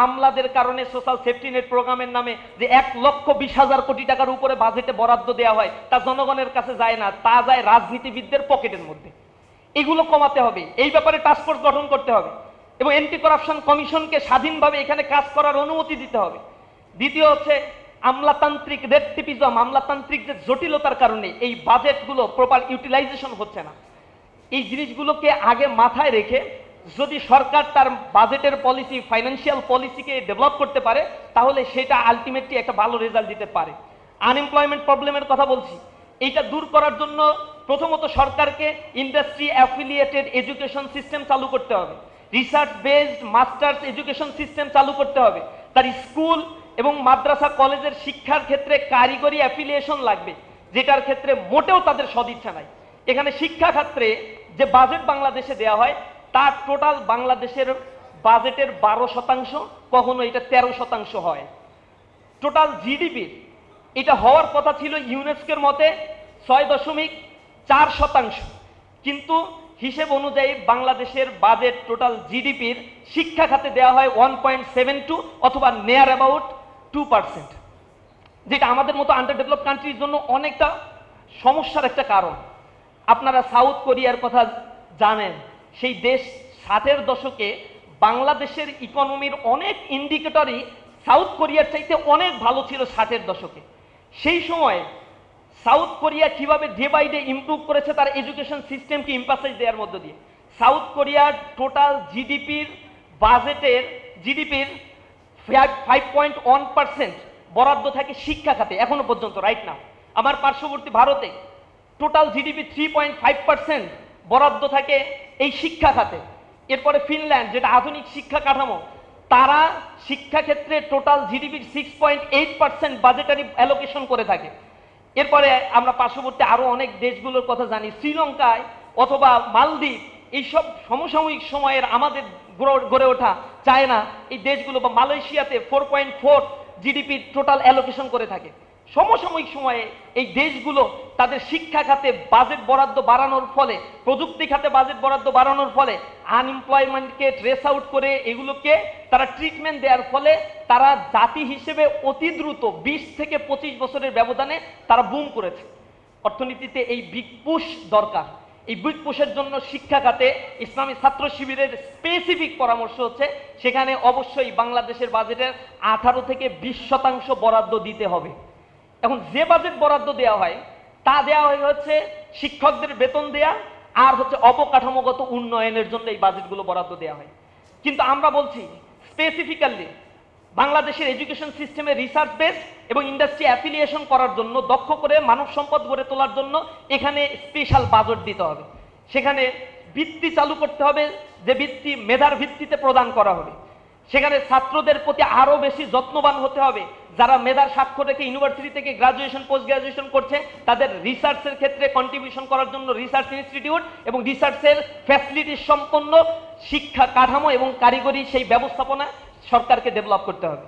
আমলাদের কারণে social safety net প্রোগ্রামের নামে যে 1,20,000 কোটি টাকার উপরে বাজেটে বরাদ্দ দেওয়া হয় তা জনগণের কাছে যায় না, তা যায় রাজনীতিবিদদের পকেটের মধ্যে। এগুলো কমাতে হবে, এই ব্যাপারে টাস্কফোর্স গঠন করতে হবে এবং অ্যান্টি করাপশন কমিশনকে স্বাধীনভাবে এখানে কাজ করার অনুমতি দিতে হবে। দ্বিতীয় হচ্ছে আমলাতান্ত্রিক রেট্রিপিজম, আমলাতান্ত্রিক যে জটিলতার কারণে এই বাজেটগুলো প্রপার ইউটিলাইজেশন হচ্ছে না। এই জিনিসগুলোকে আগে মাথায় রেখে যদি সরকার তার বাজেটের পলিসি, ফাইন্যান্সিয়াল পলিসিকে ডেভেলপ করতে পারে, তাহলে সেটা আলটিমেটলি একটা ভালো রেজাল্ট দিতে পারে। আনএমপ্লয়মেন্ট প্রবলেমের কথা বলছি, এইটা দূর করার জন্য প্রথমত সরকারকে ইন্ডাস্ট্রি অ্যাফিলিয়েটেড এডুকেশন সিস্টেম চালু করতে হবে, research based masters education system চালু করতে হবে। তার স্কুল এবং মাদ্রাসা কলেজের শিক্ষার ক্ষেত্রে কারিগরি অ্যাফিলিয়েশন লাগবে, যেটার ক্ষেত্রে মোটেও তাদের সদিচ্ছা নাই। এখানে শিক্ষা ক্ষেত্রে যে বাজেট বাংলাদেশে দেওয়া হয় তার টোটাল বাংলাদেশের বাজেটের 12%, কখনো এটা 13% হয় টোটাল জিডিপির। এটা হওয়ার কথা ছিল ইউনেস্কোর মতে 6.4%, কিন্তু হিসেব অনুযায়ী বাংলাদেশের বাজেট টোটাল জিডিপির শিক্ষা খাতে দেওয়া হয় 1.72 অথবা নিয়ার অ্যাবাউট 2%, যেটা আমাদের মতো আন্ডার ডেভেলপ কান্ট্রির জন্য অনেকটা সমস্যার একটা কারণ। আপনারা সাউথ কোরিয়ার কথা জানেন, সেই দেশ 60-এর দশকে বাংলাদেশের ইকোনমির অনেক ইন্ডিকেটরই সাউথ কোরিয়ার চাইতে অনেক ভালো ছিল 60-এর দশকে। সেই সময় সাউথ কোরিয়া কিভাবে ডে বাই ডে ইমপ্রুভ করেছে তার এডুকেশন সিস্টেমকে ইম্পাসাইজ দেওয়ার মধ্য দিয়ে। সাউথ কোরিয়ার টোটাল জিডিপির বাজেটের জিডিপির 5.1% বরাদ্দ থাকে শিক্ষা খাতে এখনো পর্যন্ত, রাইট নাও। আমার পার্শ্ববর্তী ভারতে টোটাল জিডিপি 3.5% বরাদ্দ থাকে এই শিক্ষা খাতে। এরপরে ফিনল্যান্ড, যেটা আধুনিক শিক্ষা কাঠামো, তারা শিক্ষা ক্ষেত্রে টোটাল জিডিপির 6.8% বাজেটারি অ্যালোকেশন করে থাকে। এরপরে আমরা পার্শ্ববর্তী আরো অনেক দেশগুলোর কথা জানি, শ্রীলঙ্কায় অথবা মালদ্বীপ, এইসব সমসাময়িক সময়ের আমাদের গড়ে ওঠা চায়না, এই দেশগুলো বা মালয়েশিয়াতে 4.4 জিডিপি টোটাল অ্যালোকেশন করে থাকে। সমসাময়িক সময়ে এই দেশগুলো তাদের শিক্ষা খাতে বাজেট বরাদ্দ বাড়ানোর ফলে, প্রযুক্তি খাতে বাজেট বরাদ্দ বাড়ানোর ফলে আনএমপ্লয়মেন্টকে ট্রেস আউট করে এগুলোকে তারা ট্রিটমেন্ট দেওয়ার ফলে তারা জাতি হিসেবে অতি দ্রুত 20 থেকে 25 বছরের ব্যবধানে তারা বুম করেছে। অর্থনীতিতে এই বিগ পুশ দরকার। এই বিগ পুশের জন্য শিক্ষা খাতে ইসলামী ছাত্র শিবিরের স্পেসিফিক পরামর্শ হচ্ছে সেখানে অবশ্যই বাংলাদেশের বাজেটের 18 থেকে 20% বরাদ্দ দিতে হবে। এখন যে বাজেট বরাদ্দ দেওয়া হয় তা দেওয়া হচ্ছে শিক্ষকদের বেতন দেয়া আর হচ্ছে অবকাঠামোগত উন্নয়নের জন্য এই বাজেটগুলো বরাদ্দ দেওয়া হয়। কিন্তু আমরা বলছি স্পেসিফিক্যালি বাংলাদেশের এডুকেশন সিস্টেমে রিসার্চ বেস এবং ইন্ডাস্ট্রি অ্যাফিলিয়েশন করার জন্য, দক্ষ করে মানব সম্পদ গড়ে তোলার জন্য এখানে স্পেশাল বাজেট দিতে হবে। সেখানে বৃত্তি চালু করতে হবে, যে বৃত্তি মেধার ভিত্তিতে প্রদান করা হবে। সেখানে ছাত্রদের প্রতি আরো বেশি যত্নবান হতে হবে। যারা মেধার স্বাক্ষর রেখে ইউনিভার্সিটি থেকে গ্রাজুয়েশন পোস্ট গ্রাজুয়েশন করছে, তাদের রিসার্চের ক্ষেত্রে কন্ট্রিবিউশন করার জন্য রিসার্চ ইনস্টিটিউট এবং রিসার্চের ফ্যাসিলিটি সম্পন্ন শিক্ষা কাঠামো এবং কারিগরি সেই ব্যবস্থাপনা সরকারকে ডেভেলপ করতে হবে।